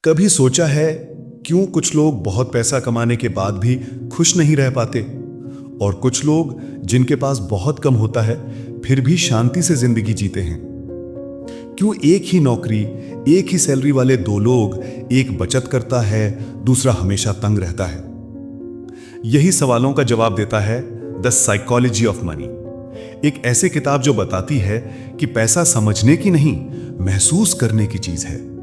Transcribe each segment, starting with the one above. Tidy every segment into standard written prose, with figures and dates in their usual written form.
कभी सोचा है क्यों कुछ लोग बहुत पैसा कमाने के बाद भी खुश नहीं रह पाते और कुछ लोग जिनके पास बहुत कम होता है फिर भी शांति से जिंदगी जीते हैं? क्यों एक ही नौकरी, एक ही सैलरी वाले दो लोग, एक बचत करता है, दूसरा हमेशा तंग रहता है? यही सवालों का जवाब देता है द साइकोलॉजी ऑफ मनी, एक ऐसी किताब जो बताती है कि पैसा समझने की नहीं, महसूस करने की चीज है।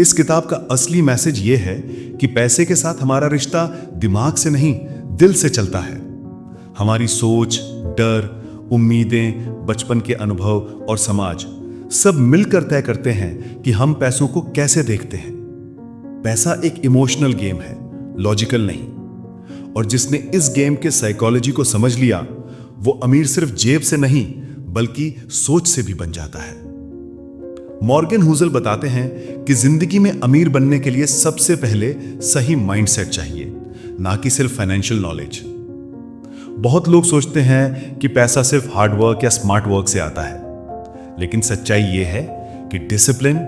इस किताब का असली मैसेज यह है कि पैसे के साथ हमारा रिश्ता दिमाग से नहीं, दिल से चलता है। हमारी सोच, डर, उम्मीदें, बचपन के अनुभव और समाज सब मिलकर तय करते हैं कि हम पैसों को कैसे देखते हैं। पैसा एक इमोशनल गेम है, लॉजिकल नहीं। और जिसने इस गेम के साइकोलॉजी को समझ लिया, वो अमीर सिर्फ जेब से नहीं बल्कि सोच से भी बन जाता है। मॉर्गन हुजल बताते हैं कि जिंदगी में अमीर बनने के लिए सबसे पहले सही माइंडसेट चाहिए, ना कि सिर्फ फाइनेंशियल नॉलेज। बहुत लोग सोचते हैं कि पैसा सिर्फ हार्ड वर्क या स्मार्ट वर्क से आता है, लेकिन सच्चाई यह है कि डिसिप्लिन,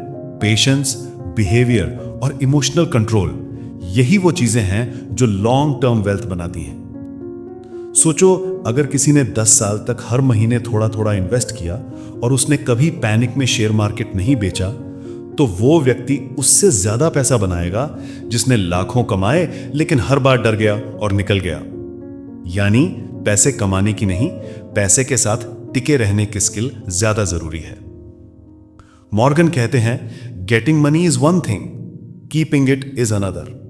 पेशेंस, बिहेवियर और इमोशनल कंट्रोल, यही वो चीजें हैं जो लॉन्ग टर्म वेल्थ बनाती हैं। सोचो, अगर किसी ने 10 साल तक हर महीने थोड़ा थोड़ा इन्वेस्ट किया और उसने कभी पैनिक में शेयर मार्केट नहीं बेचा, तो वो व्यक्ति उससे ज्यादा पैसा बनाएगा जिसने लाखों कमाए लेकिन हर बार डर गया और निकल गया। यानी पैसे कमाने की नहीं, पैसे के साथ टिके रहने की स्किल ज्यादा जरूरी है। मॉर्गन कहते हैं, getting money is one thing, keeping it is another.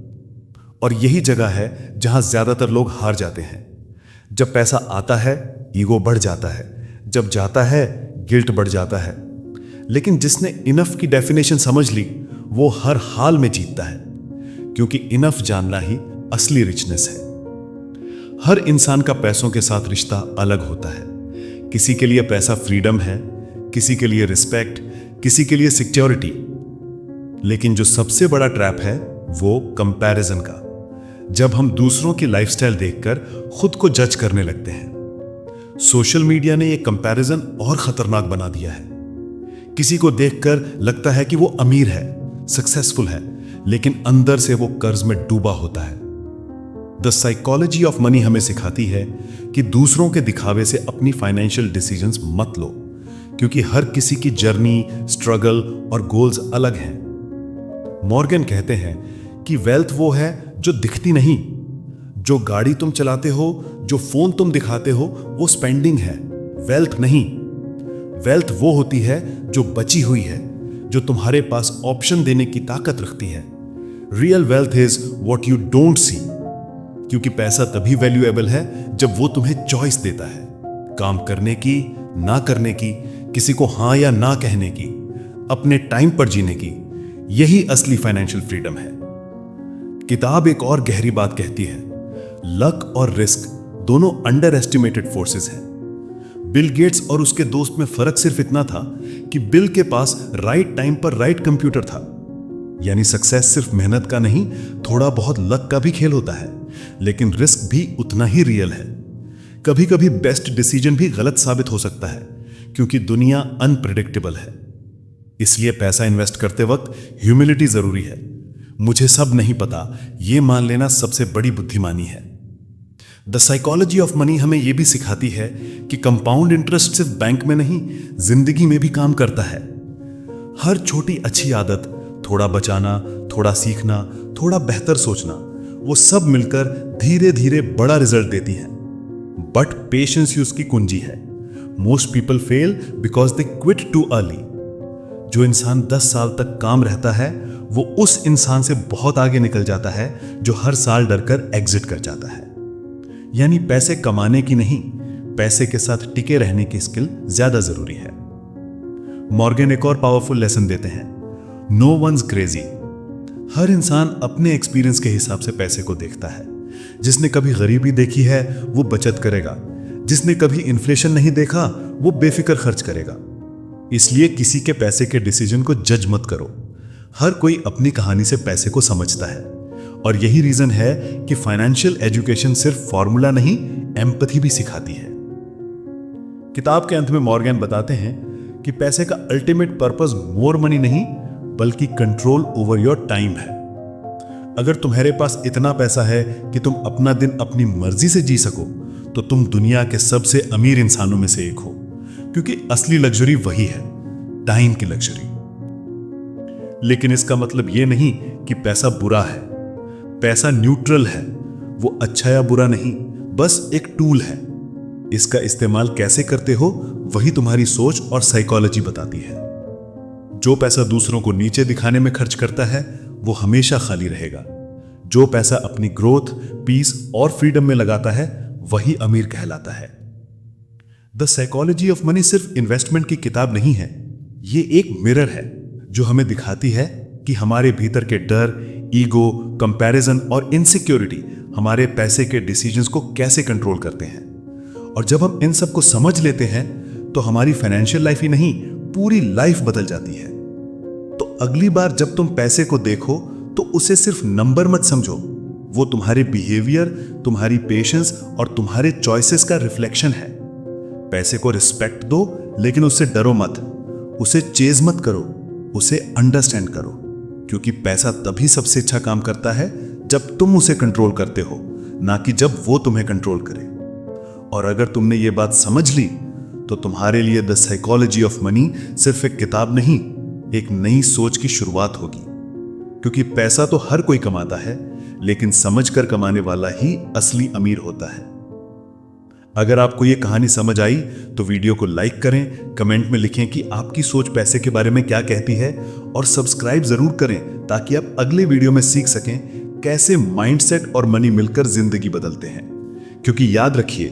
और यही जगह है जहां ज्यादातर लोग हार जाते हैं। जब पैसा आता है, ईगो बढ़ जाता है, जब जाता है, गिल्ट बढ़ जाता है। लेकिन जिसने इनफ की डेफिनेशन समझ ली, वो हर हाल में जीतता है, क्योंकि इनफ जानना ही असली रिचनेस है। हर इंसान का पैसों के साथ रिश्ता अलग होता है। किसी के लिए पैसा फ्रीडम है, किसी के लिए रिस्पेक्ट, किसी के लिए सिक्योरिटी। लेकिन जो सबसे बड़ा ट्रैप है वो कंपैरिजन का। जब हम दूसरों की लाइफस्टाइल देखकर खुद को जज करने लगते हैं। सोशल मीडिया ने यह कंपैरिजन और खतरनाक बना दिया है। किसी को देखकर लगता है कि वो अमीर है, सक्सेसफुल है, लेकिन अंदर से वो कर्ज में डूबा होता है। द साइकोलॉजी ऑफ मनी हमें सिखाती है कि दूसरों के दिखावे से अपनी फाइनेंशियल डिसीजंस मत लो, क्योंकि हर किसी की जर्नी, स्ट्रगल और गोल्स अलग हैं। मॉर्गन कहते हैं कि वेल्थ वो है जो दिखती नहीं। जो गाड़ी तुम चलाते हो, जो फोन तुम दिखाते हो, वो स्पेंडिंग है, वेल्थ नहीं। वेल्थ वो होती है जो बची हुई है, जो तुम्हारे पास ऑप्शन देने की ताकत रखती है। Real wealth is what you don't see, क्योंकि पैसा तभी वैल्यूएबल है जब वो तुम्हें चॉइस देता है, काम करने की, ना करने की, किसी को हां या ना कहने की, अपने टाइम पर जीने की। यही असली फाइनेंशियल फ्रीडम है। किताब एक और गहरी बात कहती है, लक और रिस्क दोनों अंडर एस्टिमेटेड फोर्सेस हैं। बिल गेट्स और उसके दोस्त में फर्क सिर्फ इतना था कि बिल के पास राइट टाइम पर राइट कंप्यूटर था। यानी सक्सेस सिर्फ मेहनत का नहीं, थोड़ा बहुत लक का भी खेल होता है, लेकिन रिस्क भी उतना ही रियल है। कभी कभी बेस्ट डिसीजन भी गलत साबित हो सकता है, क्योंकि दुनिया अनप्रेडिक्टेबल है। इसलिए पैसा इन्वेस्ट करते वक्त ह्यूमिलिटी जरूरी है। मुझे सब नहीं पता, यह मान लेना सबसे बड़ी बुद्धिमानी है। द साइकोलॉजी ऑफ मनी हमें यह भी सिखाती है कि कंपाउंड इंटरेस्ट सिर्फ बैंक में नहीं, जिंदगी में भी काम करता है। हर छोटी अच्छी आदत, थोड़ा बचाना, थोड़ा सीखना, थोड़ा बेहतर सोचना, वो सब मिलकर धीरे धीरे बड़ा रिजल्ट देती हैं। बट पेशेंस ही उसकी कुंजी है। Most people fail because they quit too early. जो इंसान 10 साल तक काम रहता है, वो उस इंसान से बहुत आगे निकल जाता है जो हर साल डरकर एग्जिट कर जाता है। यानी पैसे कमाने की नहीं, पैसे के साथ टिके रहने की स्किल ज्यादा जरूरी है। मॉर्गन एक और पावरफुल लेसन देते हैं, नो वन्स क्रेजी। हर इंसान अपने एक्सपीरियंस के हिसाब से पैसे को देखता है। जिसने कभी गरीबी देखी है वो बचत करेगा, जिसने कभी इन्फ्लेशन नहीं देखा वो बेफिक्र खर्च करेगा। इसलिए किसी के पैसे के डिसीजन को जज मत करो। हर कोई अपनी कहानी से पैसे को समझता है, और यही रीजन है कि फाइनेंशियल एजुकेशन सिर्फ फॉर्मूला नहीं, एम्पैथी भी सिखाती है। किताब के अंत में मॉर्गन बताते हैं कि पैसे का अल्टीमेट पर्पस मोर मनी नहीं बल्कि कंट्रोल ओवर योर टाइम है। अगर तुम्हारे पास इतना पैसा है कि तुम अपना दिन अपनी मर्जी से जी सको, तो तुम दुनिया के सबसे अमीर इंसानों में से एक हो, क्योंकि असली लग्जरी वही है, टाइम की लग्जरी। लेकिन इसका मतलब यह नहीं कि पैसा बुरा है। पैसा न्यूट्रल है, वो अच्छा या बुरा नहीं, बस एक टूल है। इसका इस्तेमाल कैसे करते हो वही तुम्हारी सोच और साइकोलॉजी बताती है। जो पैसा दूसरों को नीचे दिखाने में खर्च करता है वो हमेशा खाली रहेगा। जो पैसा अपनी ग्रोथ, पीस और फ्रीडम में लगाता है वही अमीर कहलाता है। द साइकोलॉजी ऑफ मनी सिर्फ इन्वेस्टमेंट की किताब नहीं है, ये एक मिरर है जो हमें दिखाती है कि हमारे भीतर के डर, ईगो, कंपैरिजन और इनसिक्योरिटी हमारे पैसे के डिसीजंस को कैसे कंट्रोल करते हैं। और जब हम इन सब को समझ लेते हैं तो हमारी फाइनेंशियल लाइफ ही नहीं, पूरी लाइफ बदल जाती है। तो अगली बार जब तुम पैसे को देखो तो उसे सिर्फ नंबर मत समझो, वो तुम्हारे बिहेवियर, तुम्हारी पेशेंस और तुम्हारे चॉइसेस का रिफ्लेक्शन है। पैसे को रिस्पेक्ट दो, लेकिन उससे डरो मत, उसे चेज मत करो, उसे अंडरस्टैंड करो, क्योंकि पैसा तभी सबसे अच्छा काम करता है जब तुम उसे कंट्रोल करते हो, ना कि जब वो तुम्हें कंट्रोल करे। और अगर तुमने ये बात समझ ली तो तुम्हारे लिए द साइकोलॉजी ऑफ मनी सिर्फ एक किताब नहीं, एक नई सोच की शुरुआत होगी। क्योंकि पैसा तो हर कोई कमाता है, लेकिन समझकर कमाने वाला ही असली अमीर होता है। अगर आपको यह कहानी समझ आई तो वीडियो को लाइक करें, कमेंट में लिखें कि आपकी सोच पैसे के बारे में क्या कहती है, और सब्सक्राइब जरूर करें ताकि आप अगले वीडियो में सीख सकें कैसे माइंडसेट और मनी मिलकर जिंदगी बदलते हैं। क्योंकि याद रखिए,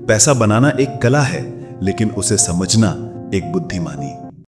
पैसा बनाना एक कला है, लेकिन उसे समझना एक बुद्धिमानी।